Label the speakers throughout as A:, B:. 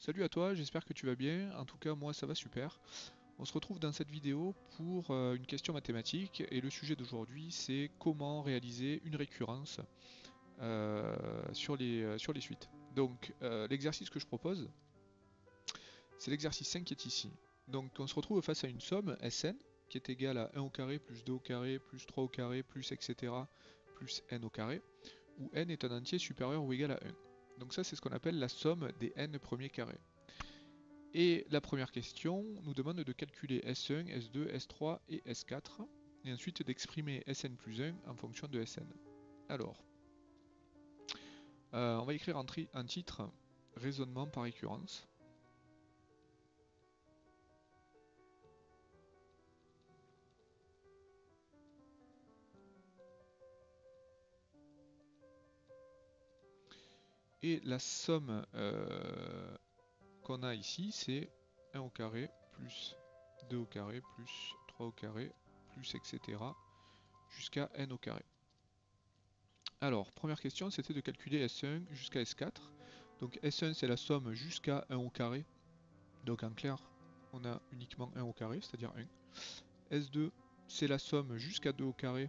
A: Salut à toi, j'espère que tu vas bien. En tout cas, moi ça va super. On se retrouve dans cette vidéo pour une question mathématique et le sujet d'aujourd'hui c'est comment réaliser une récurrence sur les suites. Donc l'exercice que je propose, c'est l'exercice 5 qui est ici. Donc on se retrouve face à une somme Sn qui est égale à 1 au carré plus 2 au carré plus 3 au carré plus etc. plus n au carré, où n est un entier supérieur ou égal à 1. Donc ça c'est ce qu'on appelle la somme des n premiers carrés. Et la première question nous demande de calculer S1, S2, S3 et S4, et ensuite d'exprimer Sn plus 1 en fonction de Sn. Alors, on va écrire en titre raisonnement par récurrence. Et la somme qu'on a ici, c'est 1 au carré plus 2 au carré plus 3 au carré plus etc. jusqu'à n au carré. Alors, première question, c'était de calculer S1 jusqu'à S4. Donc S1 c'est la somme jusqu'à 1 au carré. Donc en clair, on a uniquement 1 au carré, c'est-à-dire 1. S2 c'est la somme jusqu'à 2 au carré.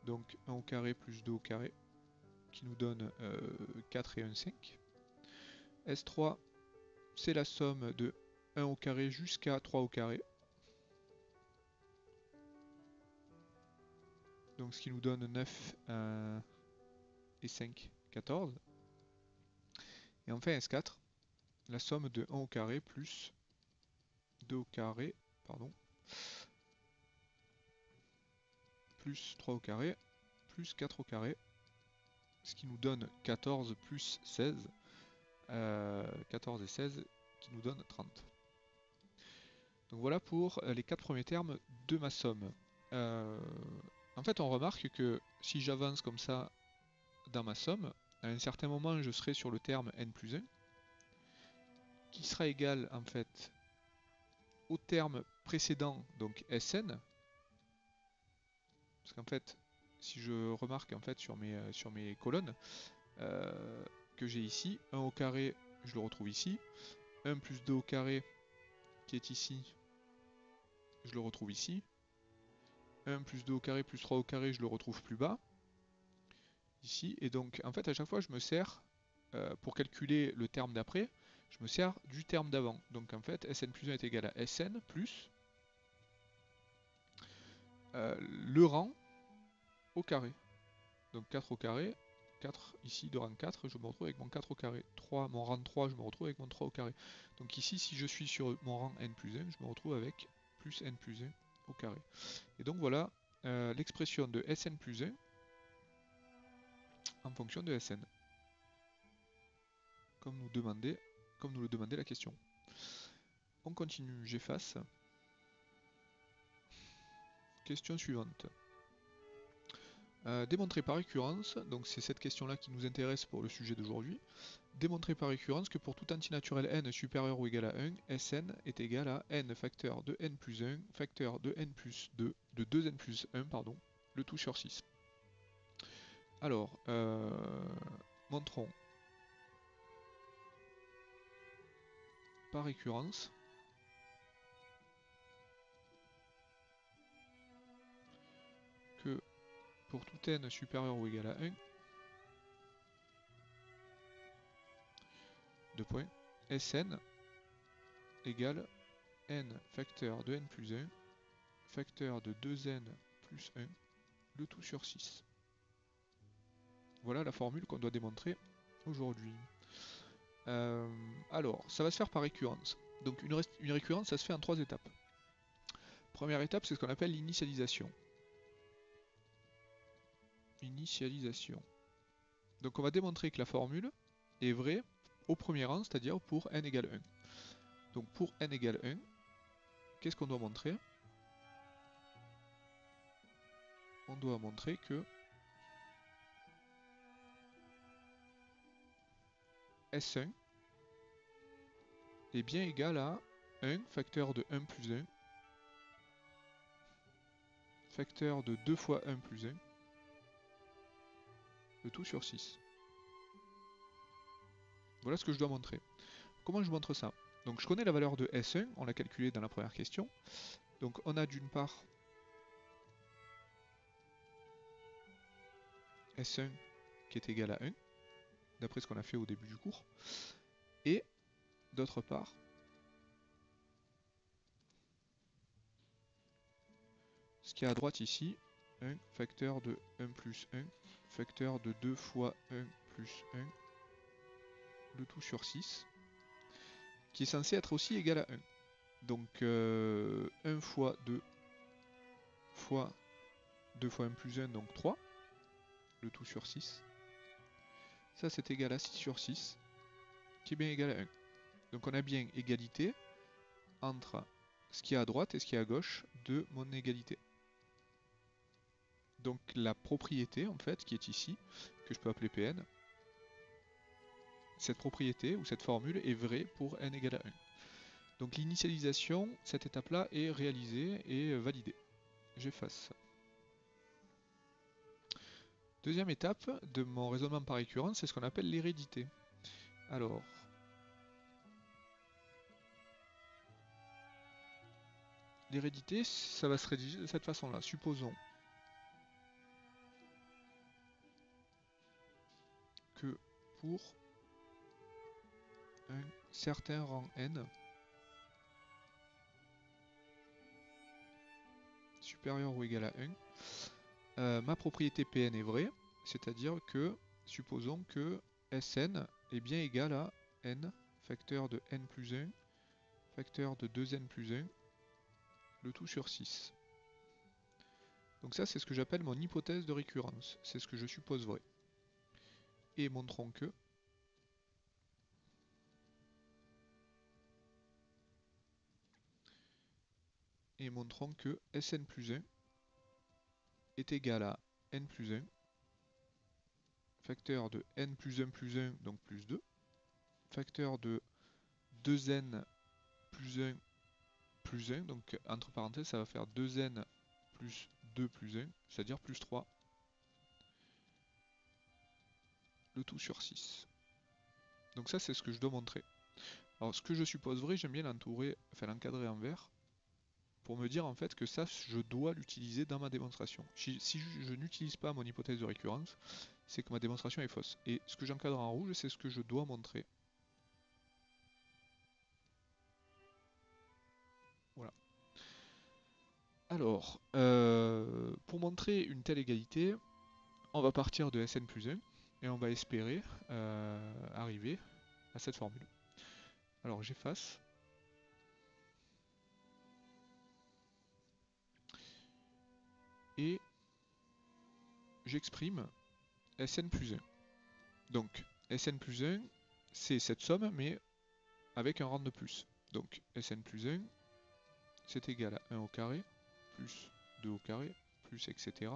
A: Donc 1 au carré plus 2 au carré, qui nous donne 4 et 1, 5. S3 c'est la somme de 1 au carré jusqu'à 3 au carré. Donc ce qui nous donne 9 et 5, 14. Et enfin S4, la somme de 1 au carré plus 2 au carré, pardon, plus 3 au carré, plus 4 au carré, ce qui nous donne 14 plus 16, 14 et 16, qui nous donne 30. Donc voilà pour les 4 premiers termes de ma somme. Euh, En fait, on remarque que si j'avance comme ça dans ma somme, à un certain moment, je serai sur le terme n plus 1, qui sera égal en fait au terme précédent, donc Sn, parce qu'en fait, si je remarque en fait sur mes colonnes, euh, que j'ai ici, 1 au carré, je le retrouve ici, 1 plus 2 au carré, qui est ici, je le retrouve ici, 1 plus 2 au carré plus 3 au carré, je le retrouve plus bas, ici, et donc en fait à chaque fois je me sers, pour calculer le terme d'après, je me sers du terme d'avant. Donc en fait Sn plus 1 est égal à Sn plus le rang au carré. Donc 4 au carré, 4 ici de rang 4, je me retrouve avec mon 4 au carré. 3, mon rang 3, je me retrouve avec mon 3 au carré. Donc ici, si je suis sur mon rang n plus 1, je me retrouve avec plus n plus 1 au carré. Et donc voilà l'expression de Sn plus 1 en fonction de Sn, comme nous le demandait la question. On continue, j'efface. Question suivante. Démontrer par récurrence, donc c'est cette question-là qui nous intéresse pour le sujet d'aujourd'hui. Démontrer par récurrence que pour tout entier naturel n supérieur ou égal à 1, Sn est égal à n facteur de n plus 1, facteur de n plus 2, de 2n plus 1, pardon, le tout sur 6. Alors, montrons par récurrence que pour tout n supérieur ou égal à 1, deux points, Sn égale n facteur de n plus 1, facteur de 2n plus 1, le tout sur 6. Voilà la formule qu'on doit démontrer aujourd'hui. Alors, ça va se faire par récurrence. Donc une récurrence, ça se fait en 3 étapes. Première étape, c'est ce qu'on appelle l'initialisation. Initialisation. Donc on va démontrer que la formule est vraie au premier rang, c'est-à-dire pour n égale 1. Donc pour n égale 1, qu'est-ce qu'on doit montrer? On doit montrer que S1 est bien égal à 1 facteur de 1 plus 1, facteur de 2 fois 1 plus 1, le tout sur 6. Voilà ce que je dois montrer. comment je montre ça? Donc je connais la valeur de S1, on l'a calculé dans la première question. Donc on a d'une part S1 qui est égal à 1, d'après ce qu'on a fait au début du cours. Et d'autre part, ce qui est à droite ici, 1 facteur de 1 plus 1, facteur de 2 fois 1 plus 1, le tout sur 6, qui est censé être aussi égal à 1. Donc 1 fois 2 fois 2 fois 1 plus 1, donc 3, le tout sur 6. Ça c'est égal à 6 sur 6, qui est bien égal à 1. Donc on a bien égalité entre ce qui est à droite et ce qui est à gauche de mon égalité. Donc la propriété en fait qui est ici, que je peux appeler Pn, cette propriété ou cette formule est vraie pour n égale à 1. Donc l'initialisation, cette étape-là est réalisée et validée. J'efface ça. Deuxième étape de mon raisonnement par récurrence, c'est ce qu'on appelle l'hérédité. Alors, l'hérédité, ça va se rédiger de cette façon-là. Supposons que pour un certain rang n supérieur ou égal à 1, ma propriété Pn est vraie, c'est-à-dire que supposons que Sn est bien égal à n facteur de n plus 1 facteur de 2n plus 1, le tout sur 6. Donc ça c'est ce que j'appelle mon hypothèse de récurrence, c'est ce que je suppose vrai. Et montrons que Sn plus 1 est égal à n plus 1 facteur de n plus 1 plus 1, donc plus 2, facteur de 2n plus 1 plus 1, donc entre parenthèses ça va faire 2n plus 2 plus 1, c'est-à-dire plus 3, le tout sur 6. Donc ça c'est ce que je dois montrer. Alors ce que je suppose vrai, j'aime bien l'entourer, enfin l'encadrer en vert, pour me dire en fait que ça je dois l'utiliser dans ma démonstration. Si je n'utilise pas mon hypothèse de récurrence, c'est que ma démonstration est fausse. Et ce que j'encadre en rouge, c'est ce que je dois montrer. Voilà. Alors, pour montrer une telle égalité, on va partir de Sn plus 1 et on va espérer arriver à cette formule. Alors j'efface. Et j'exprime Sn plus 1. Donc Sn plus 1, c'est cette somme, mais avec un rang de plus. Donc Sn plus 1, c'est égal à 1 au carré, plus 2 au carré, plus etc.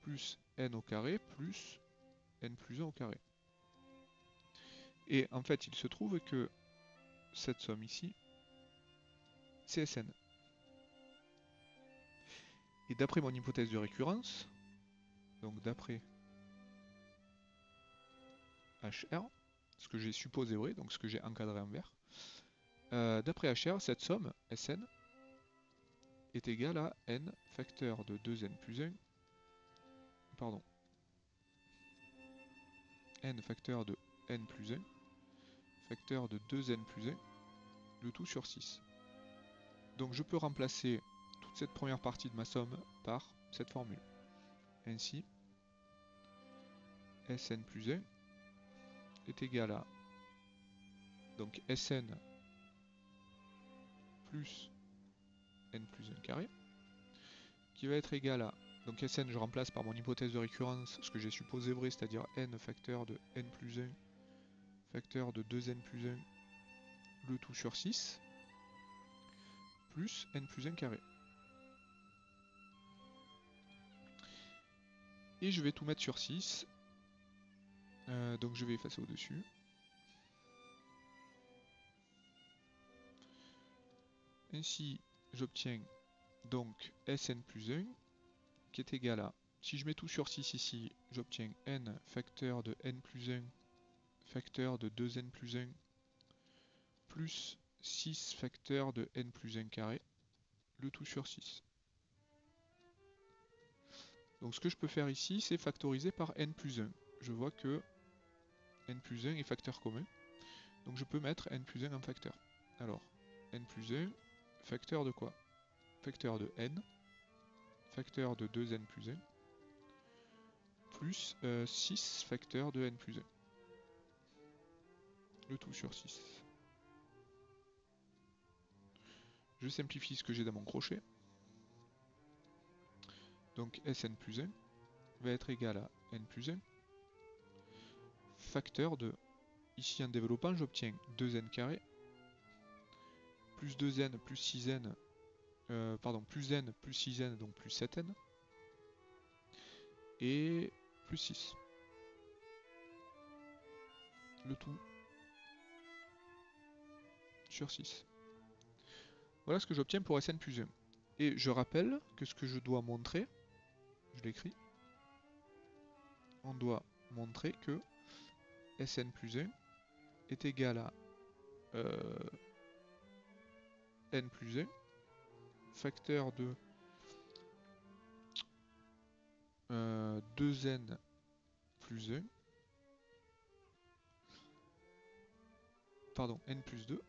A: plus n au carré, plus n plus 1 au carré. Et en fait, il se trouve que cette somme ici, c'est Sn. Et d'après mon hypothèse de récurrence, donc d'après HR, ce que j'ai supposé vrai, donc ce que j'ai encadré en vert, d'après HR, cette somme, Sn, est égale à n facteur de 2n plus 1, pardon, n facteur de n plus 1, facteur de 2n plus 1, le tout sur 6. Donc je peux remplacer toute cette première partie de ma somme par cette formule. Ainsi, Sn plus 1 est égal à donc Sn plus n plus 1 carré, qui va être égal à, donc Sn je remplace par mon hypothèse de récurrence ce que j'ai supposé vrai, c'est-à-dire n facteur de n plus 1 facteur de 2n plus 1 le tout sur 6 plus n plus 1 carré. Et je vais tout mettre sur 6, donc je vais effacer au-dessus. Ainsi, j'obtiens donc Sn plus 1 qui est égal à, si je mets tout sur 6 ici, j'obtiens n facteur de n plus 1 facteur de 2n plus 1 plus 6 facteur de n plus 1 carré, le tout sur 6. Donc ce que je peux faire ici, c'est factoriser par n plus 1. Je vois que n plus 1 est facteur commun. Donc je peux mettre n plus 1 en facteur. Alors, n plus 1, facteur de quoi? Facteur de n, facteur de 2n plus 1, plus 6 facteur de n plus 1. Le tout sur 6. Je simplifie ce que j'ai dans mon crochet. Donc Sn plus 1 va être égal à n plus 1, facteur de, ici en développant, j'obtiens 2n carré, plus 2n plus 6n, plus n plus 6n, donc plus 7n, et plus 6. Le tout sur 6. Voilà ce que j'obtiens pour Sn plus 1. Et je rappelle que ce que je dois montrer, je l'écris, on doit montrer que Sn plus 1 est égal à n plus 1, facteur de 2n plus 1, pardon, n plus 2,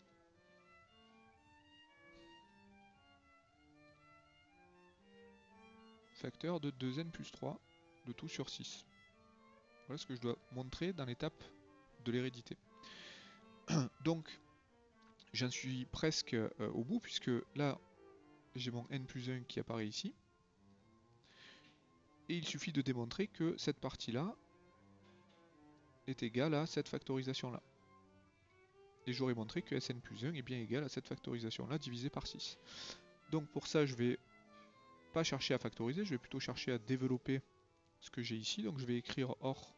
A: facteur de 2n plus 3, le tout sur 6. Voilà ce que je dois montrer dans l'étape de l'hérédité. Donc, j'en suis presque au bout, puisque là, j'ai mon n plus 1 qui apparaît ici. Et il suffit de démontrer que cette partie-là est égale à cette factorisation-là. Et j'aurais montré que Sn plus 1 est bien égal à cette factorisation-là divisé par 6. Donc pour ça, je vais pas chercher à factoriser, je vais plutôt chercher à développer ce que j'ai ici. Donc je vais écrire or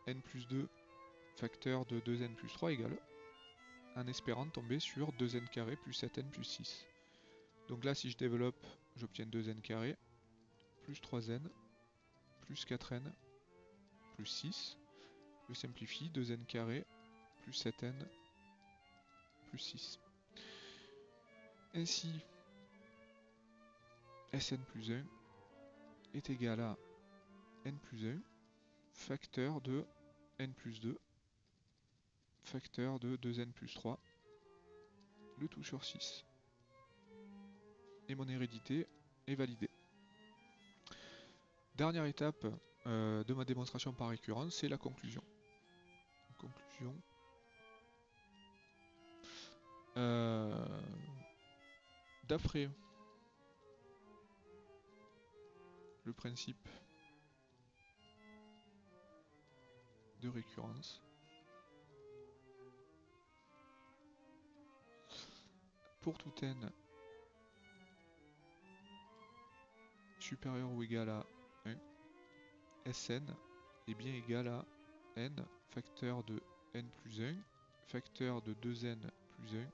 A: n plus 2 facteur de 2n plus 3 égale, en espérant tomber sur 2n carré plus 7n plus 6. Donc là, si je développe, j'obtiens 2n carré plus 3n plus 4n plus 6. Je simplifie, 2n carré plus 7n plus 6. Ainsi, Sn plus 1 est égal à n plus 1 facteur de n plus 2 facteur de 2n plus 3, le tout sur 6. Et mon hérédité est validée. Dernière étape de ma démonstration par récurrence, c'est la conclusion. Conclusion. D'après le principe de récurrence, pour tout n supérieur ou égal à 1, Sn est bien égal à n facteur de n plus 1 facteur de 2n plus 1,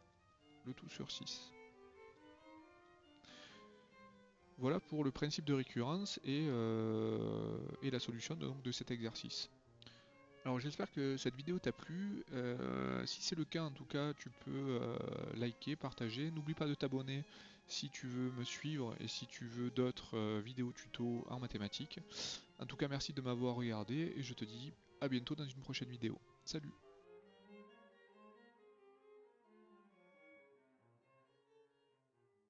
A: le tout sur 6. Voilà pour le principe de récurrence et la solution donc, de cet exercice. Alors j'espère que cette vidéo t'a plu. Si c'est le cas, en tout cas, tu peux liker, partager. N'oublie pas de t'abonner si tu veux me suivre et si tu veux d'autres vidéos tutos en mathématiques. En tout cas, merci de m'avoir regardé et je te dis à bientôt dans une prochaine vidéo. Salut!